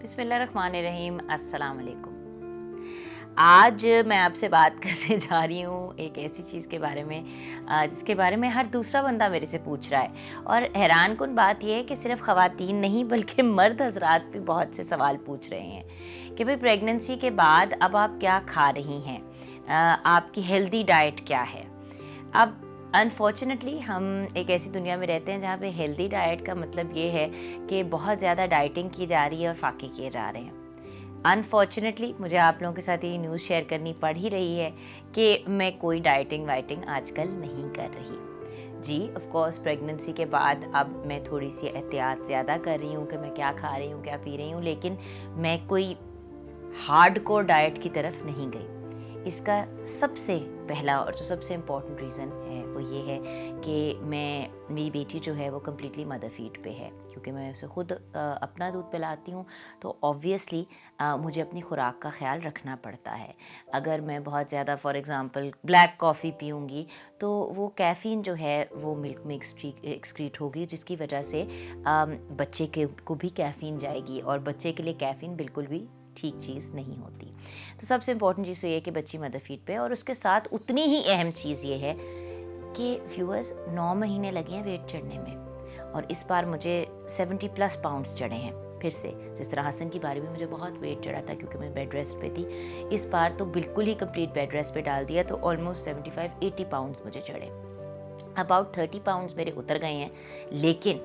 बिस्मिल्लाहिर्रहमानिर्रहीम, अस्सलाम वालेकुम। आज मैं आपसे बात करने जा रही हूँ एक ऐसी चीज़ के बारे में जिसके बारे में हर दूसरा बंदा मेरे से पूछ रहा है। और हैरान कुन बात यह है कि सिर्फ ख़वातीन नहीं बल्कि मर्द हज़रात भी बहुत से सवाल पूछ रहे हैं कि भाई प्रेगनेंसी के बाद अब आप क्या खा रही हैं, आपकी हेल्दी डाइट क्या है। अब अनफॉर्चुनेटली हम एक ऐसी दुनिया में रहते हैं जहाँ पे हेल्दी डाइट का मतलब ये है कि बहुत ज़्यादा डाइटिंग की जा रही है और फाके किए जा रहे हैं। अनफॉर्चुनेटली मुझे आप लोगों के साथ ये न्यूज़ शेयर करनी पड़ ही रही है कि मैं कोई डाइटिंग वाइटिंग आजकल नहीं कर रही। जी ऑफ कोर्स प्रेगनेंसी के बाद अब मैं थोड़ी सी एहतियात ज़्यादा कर रही हूँ कि मैं क्या खा रही हूँ, क्या पी रही हूँ, लेकिन मैं कोई हार्डकोर डाइट की तरफ नहीं गई। इसका सबसे पहला और जो सबसे इम्पॉर्टेंट रीज़न है वो ये है कि मेरी बेटी जो है वो कम्प्लीटली मदर फीड पे है, क्योंकि मैं उसे खुद अपना दूध पिलाती हूँ, तो ऑब्वियसली मुझे अपनी खुराक का ख्याल रखना पड़ता है। अगर मैं बहुत ज़्यादा फॉर एग्ज़ाम्पल ब्लैक कॉफ़ी पीऊँगी तो वो कैफ़ीन जो है वो मिल्क में एक्सक्रीट होगी, जिसकी वजह से बच्चे को भी कैफ़ीन जाएगी और बच्चे के लिए कैफ़ीन बिल्कुल भी ठीक चीज़ नहीं होती। तो सबसे इम्पॉर्टेंट चीज़ तो ये है कि बच्ची मदर फीड पे है, और उसके साथ उतनी ही अहम चीज़ ये है कि व्यूअर्स 9 महीने लगे हैं वेट चढ़ने में, और इस बार मुझे 70+ पाउंड्स चढ़े हैं फिर से। जिस तरह हसन की बारी में मुझे बहुत वेट चढ़ा था क्योंकि मैं बेड रेस्ट पे थी, इस बार तो बिल्कुल ही कंप्लीट बेड रेस्ट पे डाल दिया, तो ऑलमोस्ट 75-80 पाउंड्स मुझे चढ़े। अबाउट 30 पाउंड्स मेरे उतर गए हैं, लेकिन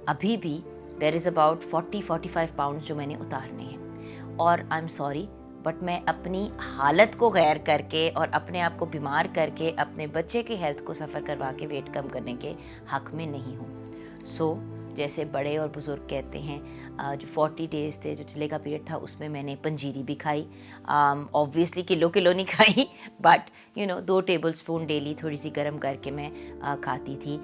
अभी भी देयर इज़ अबाउट 40-45 पाउंड्स जो मैंने उतारने हैं। और आई एम सॉरी बट मैं अपनी हालत को गैर करके और अपने आप को बीमार करके अपने बच्चे की हेल्थ को सफ़र करवा के वेट कम करने के हक़ में नहीं हूँ। सो जैसे बड़े और बुज़ुर्ग कहते हैं, जो 40 डेज़ थे, जो चले का पीरियड था, उसमें मैंने पंजीरी भी खाई। ऑब्वियसली किलो नहीं खाई, बट 2 टेबल स्पून डेली थोड़ी सी गर्म करके मैं खाती थी।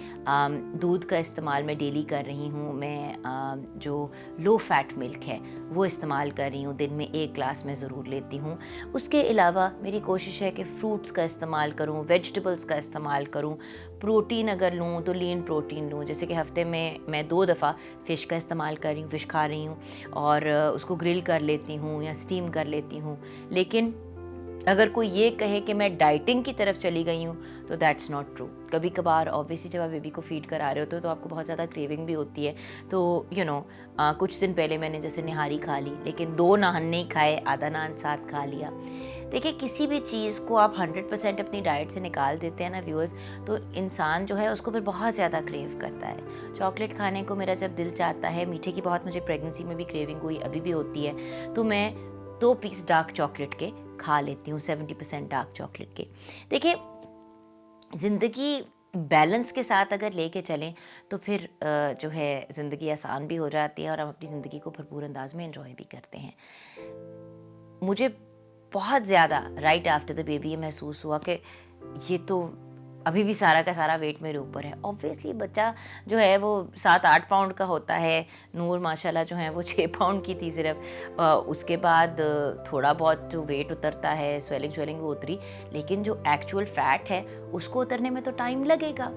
दूध का इस्तेमाल मैं डेली कर रही हूँ। मैं जो लो फैट मिल्क है वो इस्तेमाल कर रही हूँ, दिन में 1 ग्लास मैं ज़रूर लेती हूँ। उसके अलावा मेरी कोशिश है कि फ्रूट्स का इस्तेमाल करूँ, वेजिटेबल्स का इस्तेमाल करूँ। प्रोटीन अगर लूँ तो लीन प्रोटीन लूँ, जैसे कि हफ़्ते में मैं 2 दफ़ा फ़िश का इस्तेमाल कर रही हूँ, फ़िश खा रही हूँ और उसको ग्रिल कर लेती हूँ या स्टीम कर लेती हूँ। लेकिन अगर कोई ये कहे कि मैं डाइटिंग की तरफ चली गई हूँ तो दैट्स नॉट ट्रू। कभी कभार ऑब्वियसली जब आप बेबी को फीड करा रहे होते हो तो आपको बहुत ज़्यादा क्रेविंग भी होती है। तो कुछ दिन पहले मैंने जैसे निहारी खा ली, लेकिन 2 नान नहीं खाए, आधा नान साथ खा लिया। देखिए, किसी भी चीज़ को आप 100% अपनी डाइट से निकाल देते हैं ना व्यूअर्स, तो इंसान जो है उसको फिर बहुत ज़्यादा क्रेव करता है। चॉकलेट खाने को मेरा जब दिल चाहता है, मीठे की बहुत मुझे प्रेगनेंसी में भी क्रेविंग हुई, अभी भी होती है, तो मैं 2 पीस डार्क चॉकलेट के खा लेती हूँ, 70% डार्क चॉकलेट के। देखिए, ज़िंदगी बैलेंस के साथ अगर लेके चलें तो फिर जो है ज़िंदगी आसान भी हो जाती है और हम अपनी ज़िंदगी को भरपूर अंदाज में एंजॉय भी करते हैं। मुझे बहुत ज़्यादा राइट आफ्टर द बेबी ये महसूस हुआ कि ये तो अभी भी सारा का सारा वेट मेरे ऊपर है। ऑब्वियसली बच्चा जो है वो 7-8 पाउंड का होता है। नूर माशाल्लाह जो है वो 6 पाउंड की थी सिर्फ। उसके बाद थोड़ा बहुत जो वेट उतरता है, स्वेलिंग वो उतरी, लेकिन जो एक्चुअल फैट है उसको उतरने में तो टाइम लगेगा।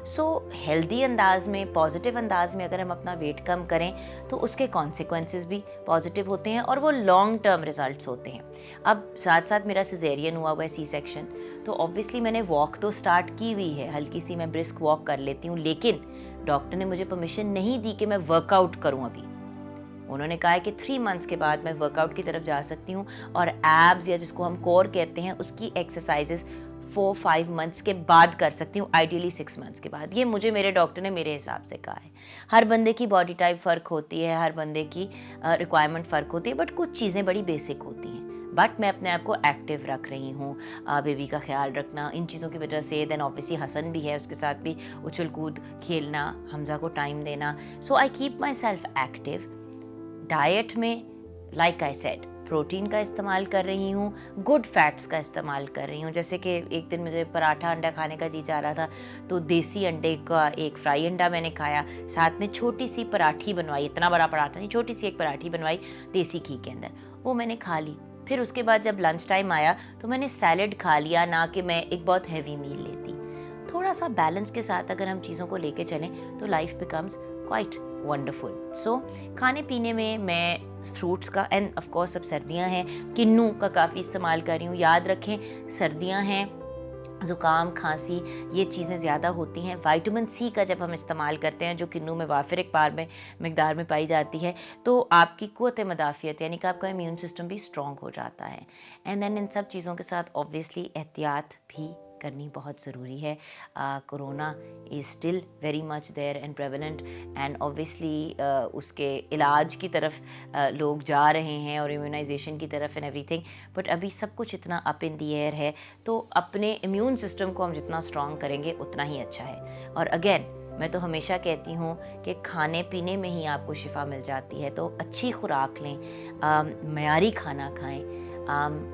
सो हेल्दी अंदाज में, पॉजिटिव अंदाज में अगर हम अपना वेट कम करें तो उसके कॉन्सिक्वेंसेस भी पॉजिटिव होते हैं और वो लॉन्ग टर्म रिजल्ट्स होते हैं। अब साथ साथ मेरा सिजेरियन हुआ है, सी सेक्शन, तो ऑब्वियसली मैंने वॉक तो स्टार्ट की हुई है, हल्की सी मैं ब्रिस्क वॉक कर लेती हूँ, लेकिन डॉक्टर ने मुझे परमिशन नहीं दी कि मैं वर्कआउट करूँ अभी। उन्होंने कहा है कि 3 मंथ्स के बाद मैं वर्कआउट की तरफ जा सकती हूँ और एब्स या जिसको हम कोर कहते हैं उसकी एक्सरसाइजेस 4-5 मंथ्स के बाद कर सकती हूँ, आइडियली 6 मंथ्स के बाद। ये मुझे मेरे डॉक्टर ने मेरे हिसाब से कहा है। हर बंदे की बॉडी टाइप फ़र्क होती है, हर बंदे की रिक्वायरमेंट फ़र्क होती है, बट कुछ चीज़ें बड़ी बेसिक होती हैं। बट मैं अपने आप को एक्टिव रख रही हूँ, बेबी का ख्याल रखना, इन चीज़ों की वजह से। देन ऑब्वियसली हसन भी है, उसके साथ भी उछल कूद खेलना, हमजा को टाइम देना। So I keep myself active. Diet में लाइक आई सेड प्रोटीन का इस्तेमाल कर रही हूँ, गुड फैट्स का इस्तेमाल कर रही हूँ। जैसे कि एक दिन मुझे पराठा अंडा खाने का जी चाह रहा था, तो देसी अंडे का एक फ्राई अंडा मैंने खाया, साथ में छोटी सी पराठी बनवाई, इतना बड़ा पराठा नहीं, छोटी सी एक पराठी बनवाई देसी घी के अंदर, वो मैंने खा ली। फिर उसके बाद जब लंच टाइम आया तो मैंने सैलेड खा लिया, ना कि मैं एक बहुत हैवी मील लेती। थोड़ा सा बैलेंस के साथ अगर हम चीज़ों को लेके चलें तो लाइफ बिकम्स क्वाइट वंडरफुल. सो खाने पीने में मैं फ्रूट्स का, एंड ऑफ कोर्स अब सर्दियां हैं, किन्नू का काफ़ी इस्तेमाल कर रही हूँ. याद रखें सर्दियां हैं, ज़ुकाम खांसी ये चीज़ें ज़्यादा होती हैं. विटामिन सी का जब हम इस्तेमाल करते हैं, जो किन्नू में वाफिर मिकदार में पाई जाती है, तो आपकी क़ुव्वत मदाफ़ियत यानी कि आपका इम्यून सिस्टम भी स्ट्रॉन्ग हो जाता है. एंड देन इन सब चीज़ों के साथ ऑब्वियसली एहतियात भी करनी बहुत ज़रूरी है. Corona is still very much there and prevalent, and obviously उसके इलाज की तरफ लोग जा रहे हैं और इम्यूनाइजेशन की तरफ एंड एवरीथिंग. बट अभी सब कुछ इतना अप इन दी एयर है, तो अपने इम्यून सिस्टम को हम जितना स्ट्रॉन्ग करेंगे उतना ही अच्छा है. और अगेन मैं तो हमेशा कहती हूँ कि खाने पीने में ही आपको शिफा मिल जाती है. तो अच्छी खुराक लें, मयारी खाना खाएं.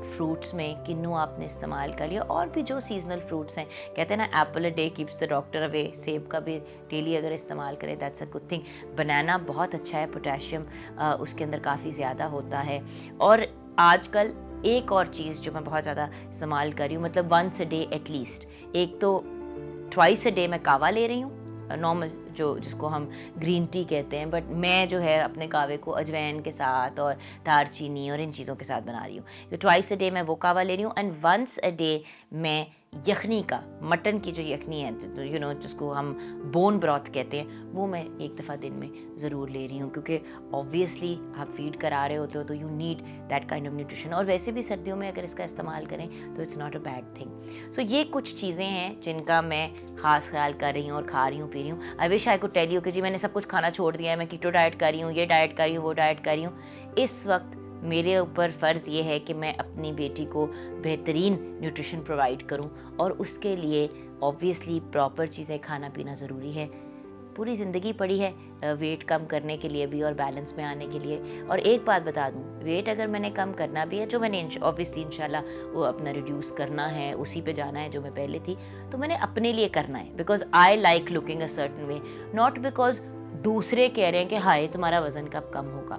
फ्रूट्स में किन्नू आपने इस्तेमाल कर लिया, और भी जो सीजनल फ्रूट्स हैं, कहते हैं ना Apple a day keeps the doctor away. सेब का भी डेली अगर इस्तेमाल करें दैट्स अ गुड थिंग. बनाना बहुत अच्छा है, पोटेशियम उसके अंदर काफ़ी ज़्यादा होता है. और आजकल एक और चीज़ जो मैं बहुत ज़्यादा इस्तेमाल कर रही हूँ, मतलब वंस अ डे एटलीस्ट, एक तो ट्वाइस अ डे मैं कावा ले रही हूँ, नॉर्मल जिसको हम ग्रीन टी कहते हैं, बट मैं जो है अपने कावे को अजवैन के साथ और दार चीनी और इन चीज़ों के साथ बना रही हूँ. तो ट्वाइस अ डे मैं वो कावा ले रही हूँ. एंड वंस अ डे मैं यखनी का, मटन की जो यखनी है, जिसको हम बोन ब्रॉथ कहते हैं, वो मैं एक दफ़ा दिन में ज़रूर ले रही हूँ, क्योंकि ऑब्वियसली आप फीड करा रहे होते हो तो you need that kind of nutrition. और वैसे भी सर्दियों में अगर इसका इस्तेमाल करें तो it's not a bad thing. So ये कुछ चीज़ें हैं जिनका मैं ख़ास ख्याल कर रही हूँ और खा रही हूँ, पी रही हूँ. I wish I could tell you कि जी मैंने सब कुछ खाना छोड़ दिया है, मैं कीटो डाइट कर रही हूँ, ये डाइट कर रही हूँ, वो डाइट कर रही हूँ. इस वक्त मेरे ऊपर फ़र्ज़ ये है कि मैं अपनी बेटी को बेहतरीन न्यूट्रिशन प्रोवाइड करूं, और उसके लिए ऑब्वियसली प्रॉपर चीज़ें खाना पीना ज़रूरी है. पूरी ज़िंदगी पड़ी है वेट कम करने के लिए भी और बैलेंस में आने के लिए. और एक बात बता दूं, वेट अगर मैंने कम करना भी है, जो मैंने ऑब्वियसली इंशाल्लाह वो अपना रिड्यूस करना है, उसी पे जाना है जो मैं पहले थी, तो मैंने अपने लिए करना है. Because I like looking a certain way, not because दूसरे कह रहे हैं कि हाय तुम्हारा वज़न कब कम होगा.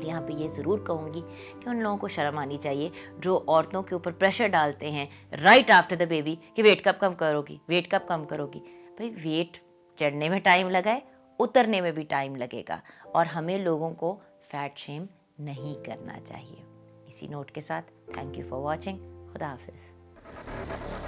यहाँ पे ये ज़रूर कहूँगी कि उन लोगों को शर्म आनी चाहिए जो औरतों के ऊपर प्रेशर डालते हैं राइट आफ्टर द बेबी कि वेट कब कम करोगी, वेट कब कम करोगी. भाई वेट चढ़ने में टाइम लगा है, उतरने में भी टाइम लगेगा, और हमें लोगों को फैट शेम नहीं करना चाहिए. इसी नोट के साथ थैंक यू फॉर वॉचिंग. खुदा हाफिज़.